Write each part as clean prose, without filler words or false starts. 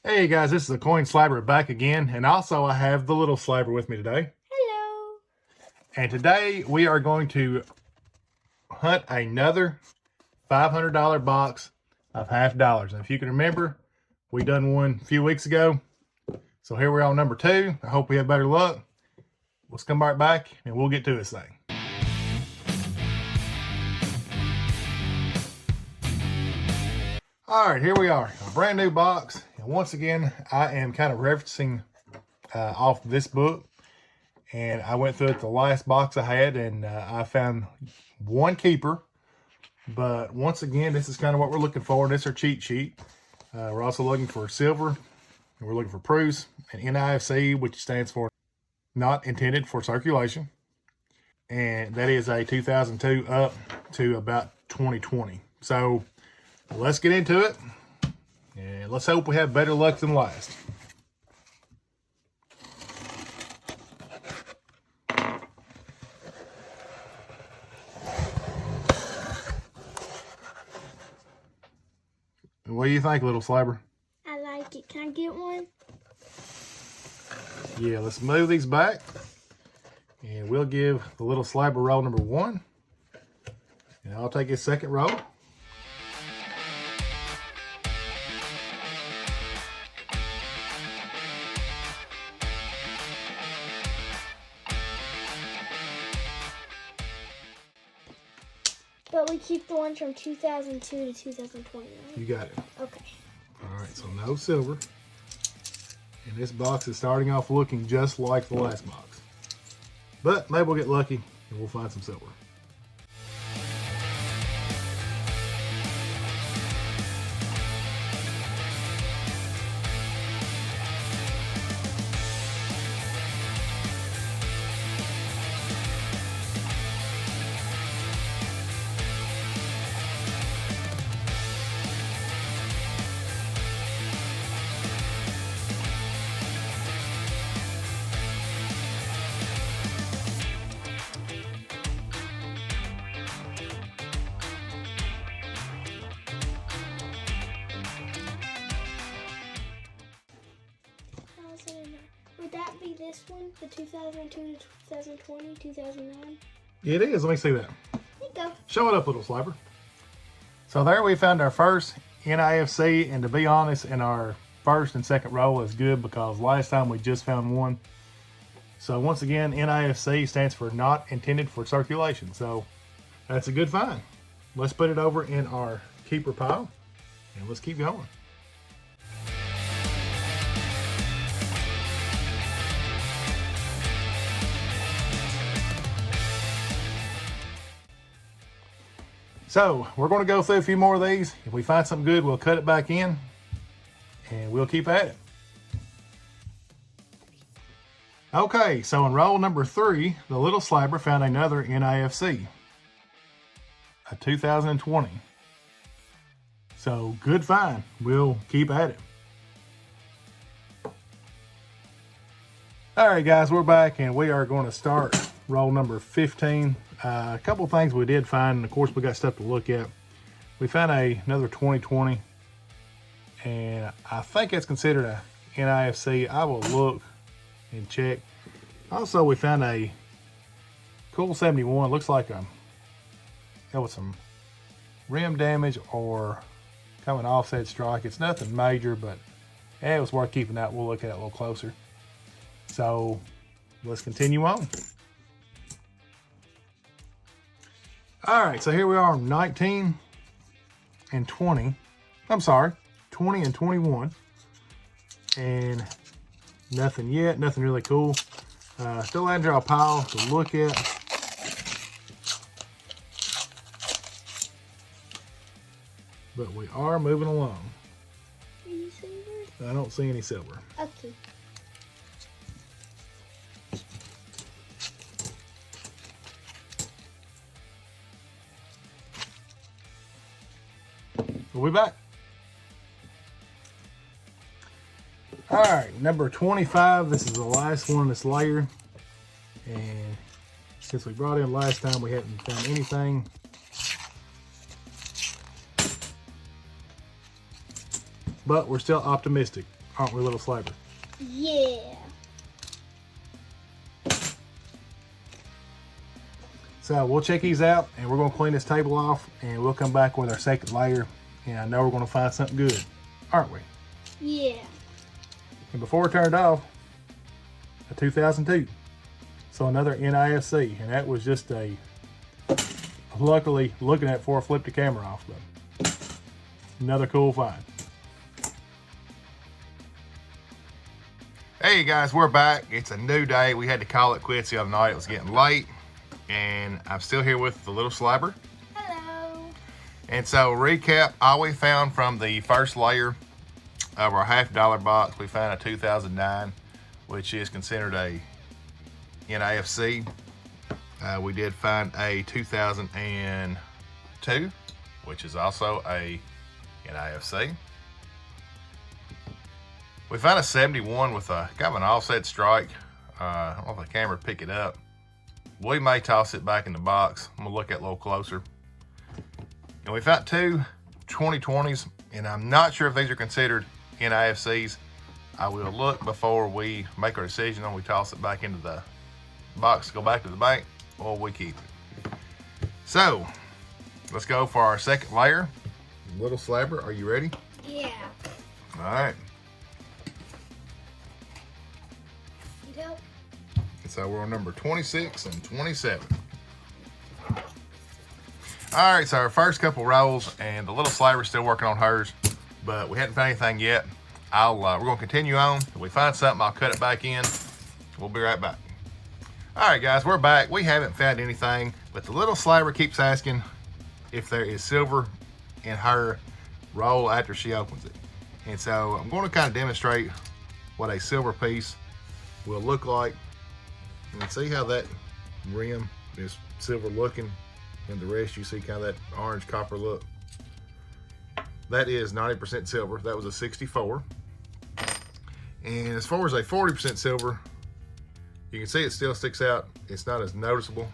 Hey guys, this is the Coin Slabber back again, and also I have the little slabber with me today. Hello. And today we are going to hunt another $500 box of half dollars. And if you can remember, we done one a few weeks ago. So here we're on number 2. I hope we have better luck. Let's come right back and we'll get to this thing. All right, here we are, a brand new box. And once again, I am kind of referencing off this book. And I went through it the last box I had, and I found one keeper. But once again, this is kind of what we're looking for. This is our cheat sheet. We're also looking for silver. And we're looking for proofs and NIFC, which stands for not intended for circulation. And that is a 2002 up to about 2020. So let's get into it. And let's hope we have better luck than last. What do you think, little slabber? I like it. Can I get one? Yeah, let's move these back. And we'll give the little slabber roll number 1. And I'll take his second roll. But we keep the ones from 2002 to 2020, right? You got it. Okay. All right, so no silver. And this box is starting off looking just like the last box. But maybe we'll get lucky and we'll find some silver. Would that be this one? The 2002 to 2020, 2009? It is. Let me see that. There you go. Show it up, little slapper. So there we found our first NIFC, and to be honest, in our first and second roll is good because last time we just found one. So once again, NIFC stands for not intended for circulation. So that's a good find. Let's put it over in our keeper pile and let's keep going. So we're going to go through a few more of these. If we find something good, we'll cut it back in and we'll keep at it. Okay, so in roll number 3, the little slabber found another NIFC, a 2020. So good find. We'll keep at it. All right, guys, we're back and we are going to start roll number 15. A couple of things we did find, and of course we got stuff to look at. We found another 2020, and I think it's considered a NIFC. I will look and check. Also, we found a cool 71. Looks like there was some rim damage or kind of an offset strike. It's nothing major, but it was worth keeping out. We'll look at it a little closer. So let's continue on. All right, so here we are, 19 and 20. I'm sorry, 20 and 21. And nothing yet, nothing really cool. Still add our pile to look at. But we are moving along. Any silver? I don't see any silver. Okay. We'll be back. All right, number 25. This is the last one in this layer. And since we brought in last time, we hadn't found anything. But we're still optimistic. aren't we, Little Slabber? Yeah. So we'll check these out, and we're going to clean this table off, and we'll come back with our second layer, and I know we're going to find something good, aren't we? Yeah. And before we turn it off, a 2002. So another NIFC, and that was just a, luckily looking at before I flipped the camera off, but another cool find. Hey guys, we're back. It's a new day. We had to call it quits the other night. It was getting late, and I'm still here with the Little Slabber. Hello. And so recap, all we found from the first layer of our $50 box, we found a 2009, which is considered a NIFC. We did find a 2002, which is also a NIFC. We found a 71 with a kind of an offset strike. I don't know if the camera would pick it up. We may toss it back in the box. I'm gonna look at it a little closer. And we found two 2020s, and I'm not sure if these are considered NIFCs. I will look before we make our decision on we toss it back into the box to go back to the bank, or we keep it. So let's go for our second layer. Little Slabber, are you ready? Yeah. All right. You go. So we're on number 26 and 27. All right, so our first couple rolls, and the Little Slabber's still working on hers, but we hadn't found anything yet. We're gonna continue on. If we find something, I'll cut it back in. We'll be right back. All right, guys, we're back. We haven't found anything, but the Little Slabber keeps asking if there is silver in her roll after she opens it. And so I'm going to kind of demonstrate what a silver piece will look like. And see how that rim is silver looking, and the rest you see kind of that orange copper look. That is 90% silver. That was a 64. And as far as a 40% silver, you can see it still sticks out. It's not as noticeable,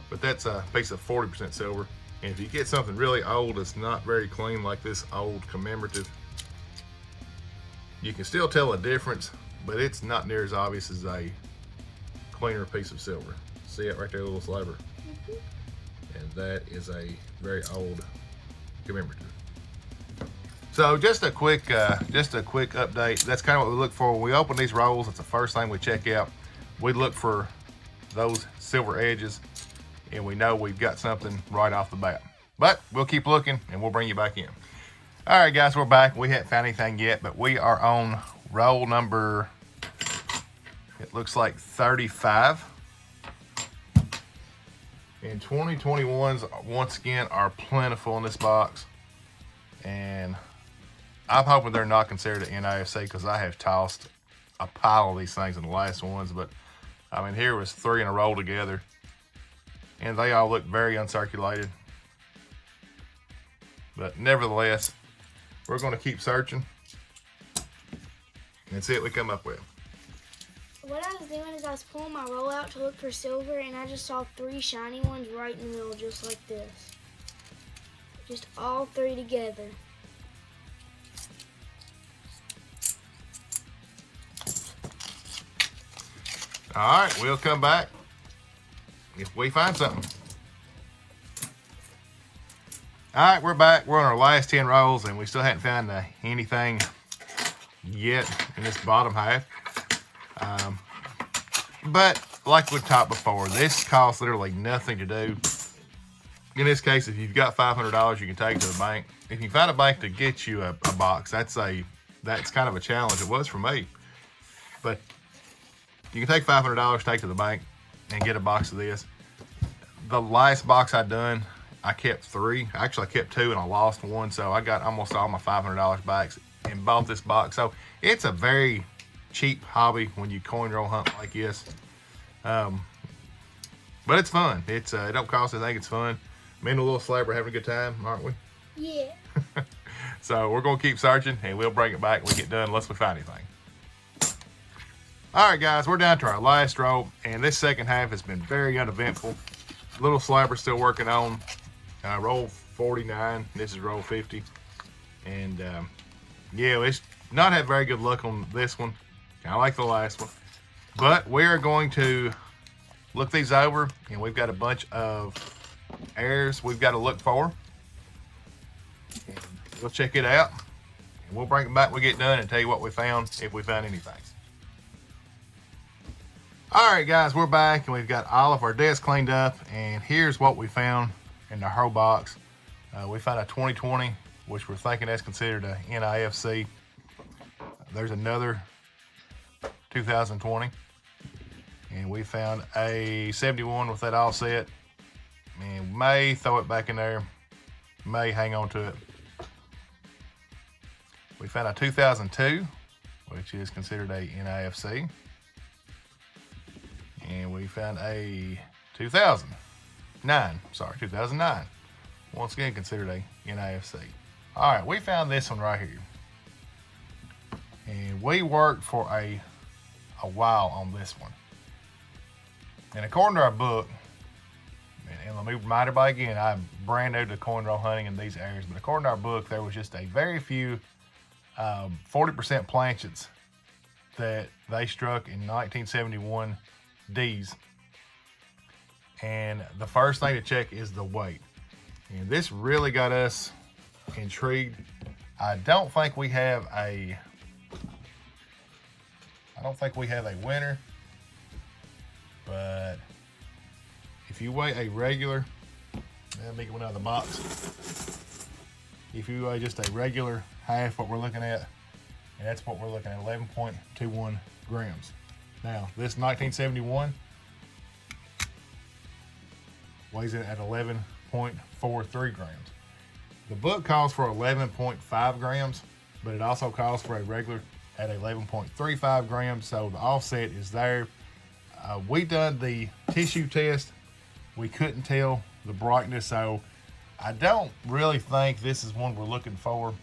but that's a piece of 40% silver. And if you get something really old that's not very clean, like this old commemorative, you can still tell a difference, but it's not near as obvious as a cleaner piece of silver. See it right there, Little Slabber? And that is a very old commemorative. So just a quick update. That's kind of what we look for when we open these rolls. It's the first thing we check out. We look for those silver edges, and we know we've got something right off the bat. But we'll keep looking, and we'll bring you back in. All right, guys, we're back. We haven't found anything yet, but we are on roll number, it looks like 35. And 2021s, once again, are plentiful in this box. And I'm hoping they're not considered an NIFC, because I have tossed a pile of these things in the last ones. But I mean, here was 3 in a row together, and they all look very uncirculated. But nevertheless, we're going to keep searching and see what we come up with. What I was doing is I was pulling my roll out to look for silver, and I just saw 3 shiny ones right in the middle, just like this. Just all 3 together. All right, we'll come back if we find something. All right, we're back. We're on our last 10 rolls, and we still haven't found anything yet in this bottom half. But like we talked before, this costs literally nothing to do. In this case, if you've got $500, you can take it to the bank. If you find a bank to get you a box, that's kind of a challenge. It was for me. But you can take $500, take to the bank, and get a box of this. The last box I done, I kept 3. Actually, I kept 2, and I lost 1. So I got almost all my $500 back and bought this box. So it's a very cheap hobby when you coin roll hunt like this. But it's fun. It don't cost anything. It's fun. Me and the Little Slabber having a good time, aren't we? Yeah. So we're going to keep searching, and we'll bring it back when we get done unless we find anything. All right, guys, we're down to our last roll, and this second half has been very uneventful. Little Slabber's still working on roll 49. This is roll 50. And Yeah, it's not had very good luck on this one. Kind of like the last one. But we are going to look these over, and we've got a bunch of errors we've got to look for. And we'll check it out, and we'll bring it back when we get done and tell you what we found, if we found anything. All right, guys, we're back, and we've got all of our desks cleaned up, and here's what we found in the whole box. We found a 2020, which we're thinking that's considered a NIFC. There's another 2020, and we found a 71 with that offset, and may throw it back in there, may hang on to it. We found a 2002, which is considered a NIFC. And we found a 2009. Once again, considered a NIFC. All right, we found this one right here. And we worked for a while on this one. And according to our book, and let me remind everybody again, I'm brand new to coin roll hunting in these areas, but according to our book, there was just a very few 40% planchets that they struck in 1971 D's. And the first thing to check is the weight. And this really got us intrigued. I don't think we have a winner, but if you weigh a regular, let me get one out of the box. If you weigh just a regular half, what we're looking at, and that's what we're looking at, 11.21 grams. Now, this 1971 weighs it at 11.43 grams. The book calls for 11.5 grams, but it also calls for a regular at 11.35 grams, so the offset is there. We done the tissue test. We couldn't tell the brightness, so I don't really think this is one we're looking for.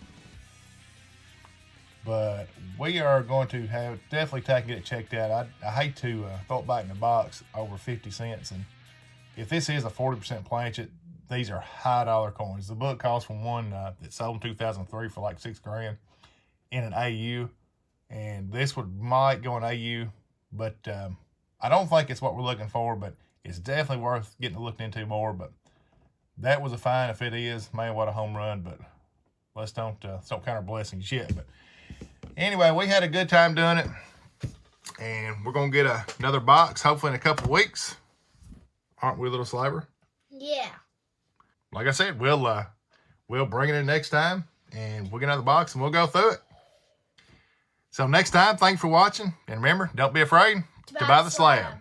But we are going to have definitely take it checked out. I hate to throw it back in the box over 50 cents. And if this is a 40% planchet, these are high dollar coins. The book calls for one that sold in 2003 for like $6 in an AU. And this might go in AU, but I don't think it's what we're looking for, but it's definitely worth getting looking into more. But that was a find. If it is, man, what a home run. But let's don't count our blessings yet. But anyway, we had a good time doing it, and we're going to get another box, hopefully in a couple weeks. Aren't we, Little Slaver? Yeah. Like I said, we'll bring it in next time, and we'll get another box, and we'll go through it. So next time, thanks for watching, and remember, don't be afraid to buy the slab.